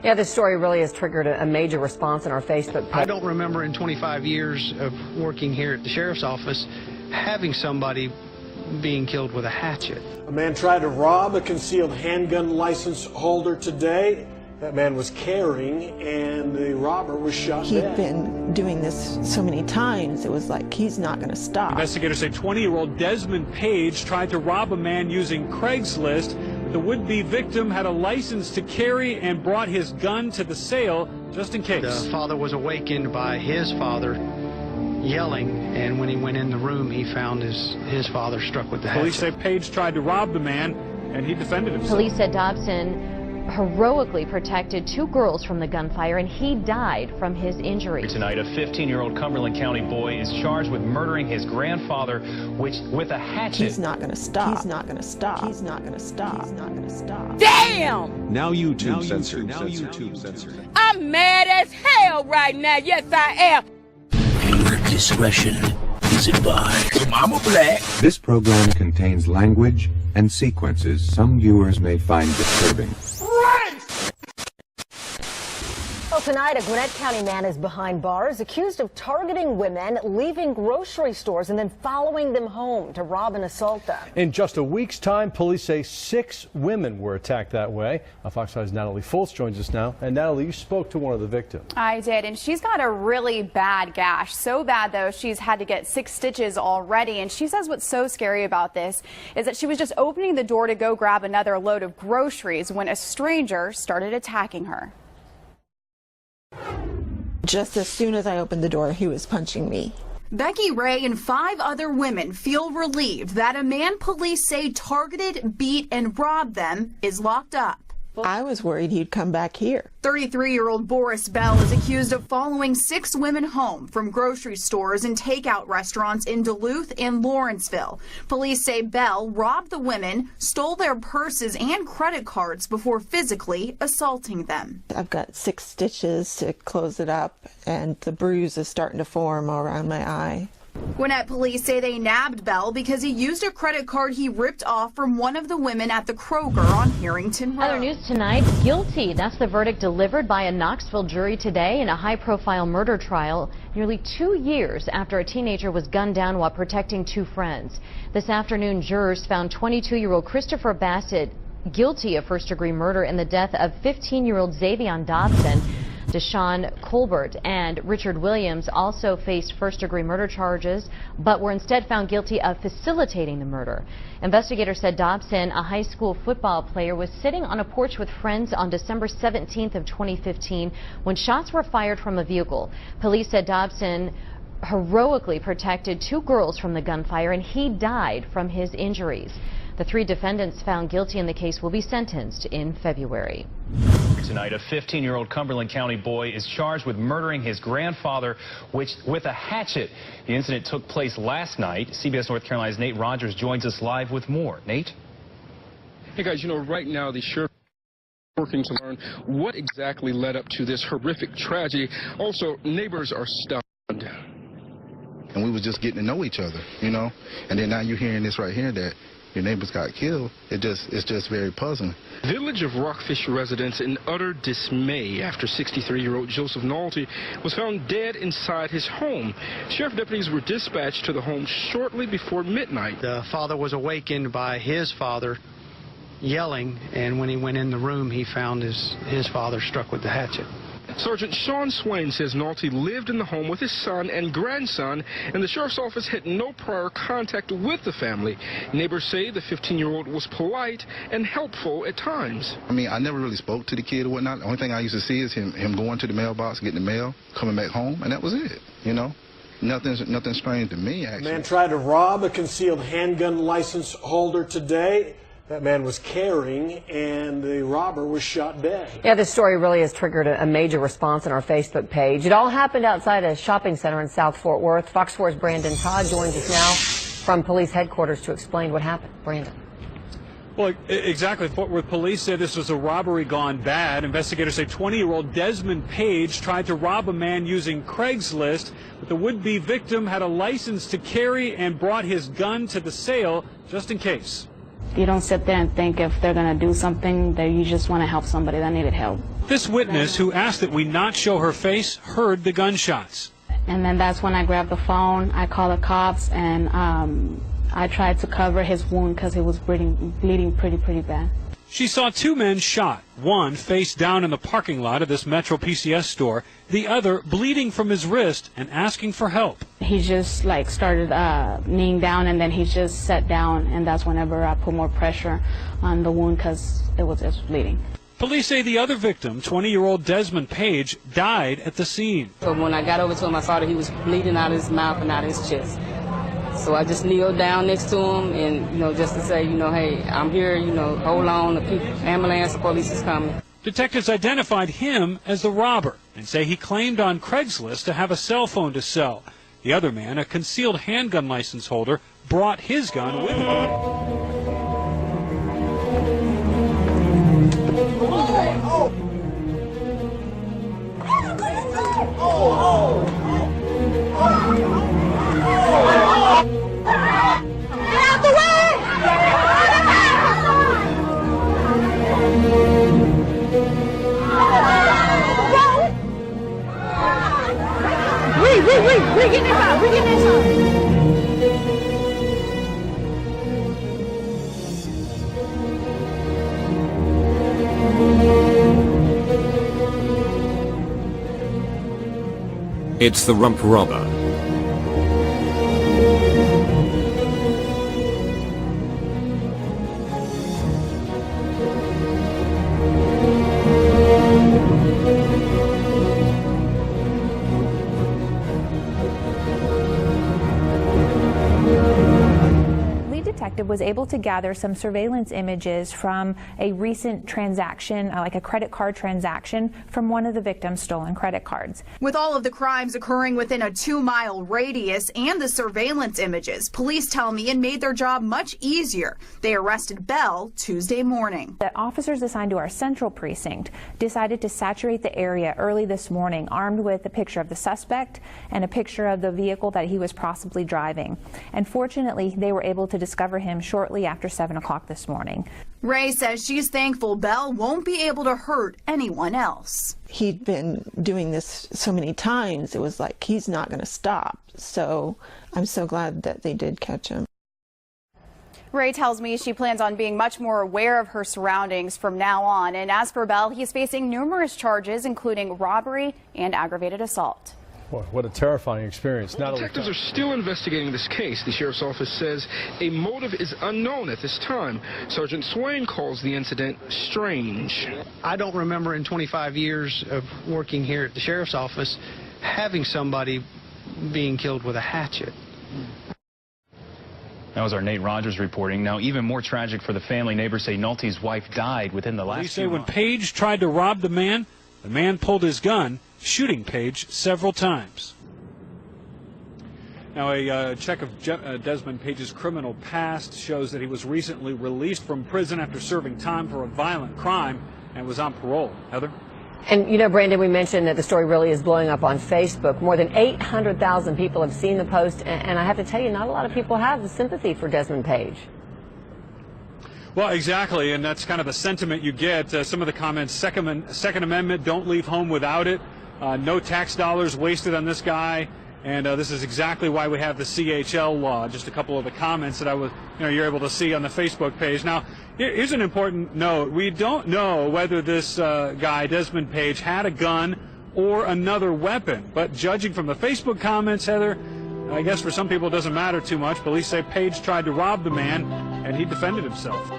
Yeah, this story really has triggered a major response in our Facebook page. I don't remember in 25 years of working here at the sheriff's office having somebody being killed with a hatchet. A man tried to rob a concealed handgun license holder today. That man was carrying, and the robber was shot dead. He'd been doing this so many times, it was like he's not going to stop. Investigators say 20-year-old Desmond Page tried to rob a man using Craigslist. The would-be victim had a license to carry and brought his gun to the sale just in case. The father was awakened by his father yelling, and when he went in the room, he found his father struck with the hatchet. Police say Page tried to rob the man, and he defended himself. Police said Dobson heroically protected two girls from the gunfire, and he died from his injuries. Tonight, a 15-year-old Cumberland County boy is charged with murdering his grandfather with a hatchet. He's not going to stop. He's not going to stop. He's not going to stop. He's not going to stop. Damn! Now YouTube censored. Now YouTube censored. I'm mad as hell right now. Yes, I am. Viewer discretion is advised. Mama Black. This program contains language and sequences some viewers may find disturbing. Well, tonight, a Gwinnett County man is behind bars, accused of targeting women, leaving grocery stores, and then following them home to rob and assault them. In just a week's time, police say 6 women were attacked that way. Fox 5's Natalie Foltz joins us now. And Natalie, you spoke to one of the victims. I did, and she's got a really bad gash. So bad, though, she's had to get 6 stitches already. And she says what's so scary about this is that she was just opening the door to go grab another load of groceries when a stranger started attacking her. Just as soon as I opened the door, he was punching me. Becky Ray and 5 other women feel relieved that a man police say targeted, beat, and robbed them is locked up. I was worried he'd come back here. 33-year-old Boris Bell is accused of following 6 women home from grocery stores and takeout restaurants in Duluth and Lawrenceville. Police say Bell robbed the women, stole their purses and credit cards before physically assaulting them. I've got 6 stitches to close it up, and the bruise is starting to form around my eye. Gwinnett police say they nabbed Bell because he used a credit card he ripped off from one of the women at the Kroger on Harrington Road. Other news tonight, guilty. That's the verdict delivered by a Knoxville jury today in a high-profile murder trial nearly 2 years after a teenager was gunned down while protecting 2 friends. This afternoon, jurors found 22-year-old Christopher Bassett guilty of first-degree murder in the death of 15-year-old Xavion Dobson. Deshaun Colbert and Richard Williams also faced first-degree murder charges, but were instead found guilty of facilitating the murder. Investigators said Dobson, a high school football player, was sitting on a porch with friends on December 17th of 2015 when shots were fired from a vehicle. Police said Dobson heroically protected 2 girls from the gunfire, and he died from his injuries. The 3 defendants found guilty in the case will be sentenced in February. Tonight, a 15-year-old Cumberland County boy is charged with murdering his grandfather with a hatchet. The incident took place last night. CBS North Carolina's Nate Rogers joins us live with more. Nate? Hey guys, you know, right now the sheriff is working to learn what exactly led up to this horrific tragedy. Also, neighbors are stunned. And we was just getting to know each other, you know, and then now you're hearing this right here that your neighbors got killed. It's just very puzzling. Village of Rockfish residents in utter dismay after 63-year-old Joseph Nolte was found dead inside his home. Sheriff deputies were dispatched to the home shortly before midnight. The father was awakened by his father yelling, and when he went in the room, he found his father struck with the hatchet. Sergeant Sean Swain says Nolte lived in the home with his son and grandson, and the sheriff's office had no prior contact with the family. Neighbors say the 15-year-old was polite and helpful at times. I mean, I never really spoke to the kid or whatnot. The only thing I used to see is him going to the mailbox, getting the mail, coming back home, and that was it, you know. Nothing strange to me, actually. A man tried to rob a concealed handgun license holder today. That man was carrying, and the robber was shot dead. Yeah, this story really has triggered a major response on our Facebook page. It all happened outside a shopping center in South Fort Worth. Fox 4's Brandon Todd joins us now from police headquarters to explain what happened. Brandon. Well, exactly. Fort Worth police said this was a robbery gone bad. Investigators say 20-year-old Desmond Page tried to rob a man using Craigslist, but the would-be victim had a license to carry and brought his gun to the sale just in case. You don't sit there and think if they're going to do something, that you just want to help somebody that needed help. This witness, who asked that we not show her face, heard the gunshots. And then that's when I grabbed the phone, I called the cops, and I tried to cover his wound because he was bleeding pretty bad. She saw two men shot, one face down in the parking lot of this Metro PCS store, the other bleeding from his wrist and asking for help. He just started kneeling down, and then he just sat down, and that's whenever I put more pressure on the wound because it was just bleeding. Police say the other victim, 20-year-old Desmond Page, died at the scene. So when I got over to him, I saw that he was bleeding out of his mouth and out of his chest. So I just kneeled down next to him and, just to say, hey, I'm here, hold on, the ambulance, the police is coming. Detectives identified him as the robber and say he claimed on Craigslist to have a cell phone to sell. The other man, a concealed handgun license holder, brought his gun with him. We getting inside. We getting inside. It's the rump robber. Was able to gather some surveillance images from a recent transaction, like a credit card transaction, from one of the victim's stolen credit cards. With all of the crimes occurring within a 2-mile radius and the surveillance images, police tell me it made their job much easier. They arrested Bell Tuesday morning. The officers assigned to our central precinct decided to saturate the area early this morning, armed with a picture of the suspect and a picture of the vehicle that he was possibly driving. And fortunately, they were able to discover him shortly after 7 o'clock this morning. Ray says she's thankful Bell won't be able to hurt anyone else. He'd been doing this so many times, it was like he's not going to stop. So I'm so glad that they did catch him. Ray tells me she plans on being much more aware of her surroundings from now on. And as for Bell, he's facing numerous charges, including robbery and aggravated assault. Boy, what a terrifying experience. Detectives are still investigating this case. The sheriff's office says a motive is unknown at this time. Sergeant Swain calls the incident strange. I don't remember in 25 years of working here at the sheriff's office having somebody being killed with a hatchet. That was our Nate Rogers reporting. Now, even more tragic for the family. Neighbors say Nolte's wife died within the last Police say when Page tried to rob the man pulled his gun, shooting Page several times. Now, a check of Desmond Page's criminal past shows that he was recently released from prison after serving time for a violent crime and was on parole. Heather? And, Brandon, we mentioned that the story really is blowing up on Facebook. More than 800,000 people have seen the post, and I have to tell you, not a lot of people have sympathy for Desmond Page. Well, exactly, and that's kind of the sentiment you get. Some of the comments, Second Amendment, don't leave home without it. No tax dollars wasted on this guy, and this is exactly why we have the CHL law. Just a couple of the comments that you're able to see on the Facebook page. Now, here's an important note. We don't know whether this guy, Desmond Page, had a gun or another weapon, but judging from the Facebook comments, Heather, I guess for some people it doesn't matter too much. Police say Page tried to rob the man, and he defended himself.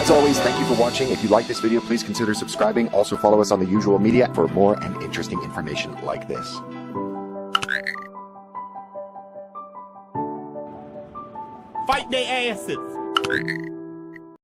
As always, thank you for watching. If you like this video, please consider subscribing. Also follow us on the usual media for more and interesting information like this. Fight their asses.